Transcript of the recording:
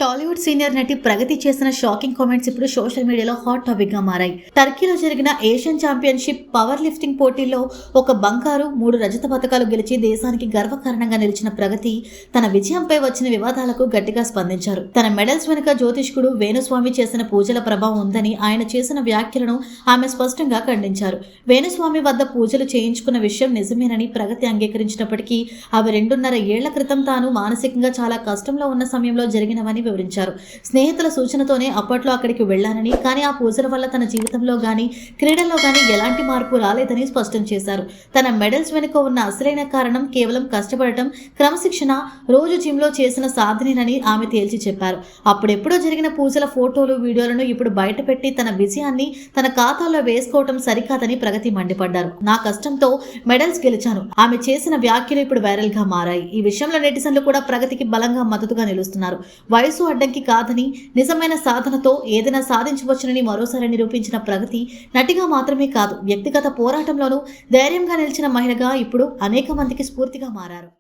Tollywood senior నటి ప్రగతి చేసిన shocking comments ఇప్పుడు సోషల్ మీడియాలో హాట్ టాపిక్ గా మారాయి. టర్కీలో జరిగిన ఏషియన్ ఛాంపియన్షిప్ పవర్ లిఫ్టింగ్ పోటీల్లో ఒక బంగారు 3 రజత పతకాలు గెలిచి దేశానికి గర్వకారణంగా నిలిచిన ప్రగతి తన విజయంపై వచ్చిన వివాదాలకు గట్టిగా స్పందించారు. తన మెడల్స్ వెనుక జ్యోతిష్కుడు వేణుస్వామి చేసిన పూజల ప్రభావం ఉందని ఆయన చేసిన వ్యాఖ్యలను ఆమె స్పష్టంగా ఖండించారు. వేణుస్వామి వద్ద పూజలు చేయించుకున్న విషయం నిజమేనని ప్రగతి అంగీకరించినప్పటికీ అవి 2.5 ఏళ్ల క్రితం తాను మానసికంగా చాలా కష్టంలో ఉన్న సమయంలో జరిగినవని వివరించారు. స్నేహితుల సూచనతోనే అప్పట్లో అక్కడికి వెళ్లానని, కానీ ఆ పూజల వల్ల తన జీవితంలో గానీ క్రీడల్లో గానీ ఎలాంటి మార్పు రాలేదని స్పష్టం చేశారు. తన మెడల్స్ వెనుక ఉన్న అసలైన కారణం కేవలం కష్టపడటం, క్రమశిక్షణ, రోజు జిమ్లో చేసిన సాధనేనని ఆమె తేల్చి చెప్పారు. అప్పుడెప్పుడో జరిగిన పూజల ఫోటోలు, వీడియోలను ఇప్పుడు బయటపెట్టి తన విజయాన్ని తన ఖాతాలో వేసుకోవటం సరికాదని ప్రగతి మండిపడ్డారు. నా కష్టంతో మెడల్స్ గెలిచాను. ఆమె చేసిన వ్యాఖ్యలు ఇప్పుడు వైరల్ గా మారాయి. ఈ విషయంలో నెటిజన్లు కూడా ప్రగతికి బలంగా మద్దతుగా నిలుస్తున్నారు. వయసు అడ్డంకి కాదని, నిజమైన సాధనతో ఏదైనా సాధించవచ్చునని మరోసారి నిరూపించిన ప్రగతి నటిగా మాత్రమే కాదు, వ్యక్తిగత పోరాటంలోనూ ధైర్యంగా నిలిచిన మహిళగా ఇప్పుడు అనేక మందికి స్ఫూర్తిగా మారారు.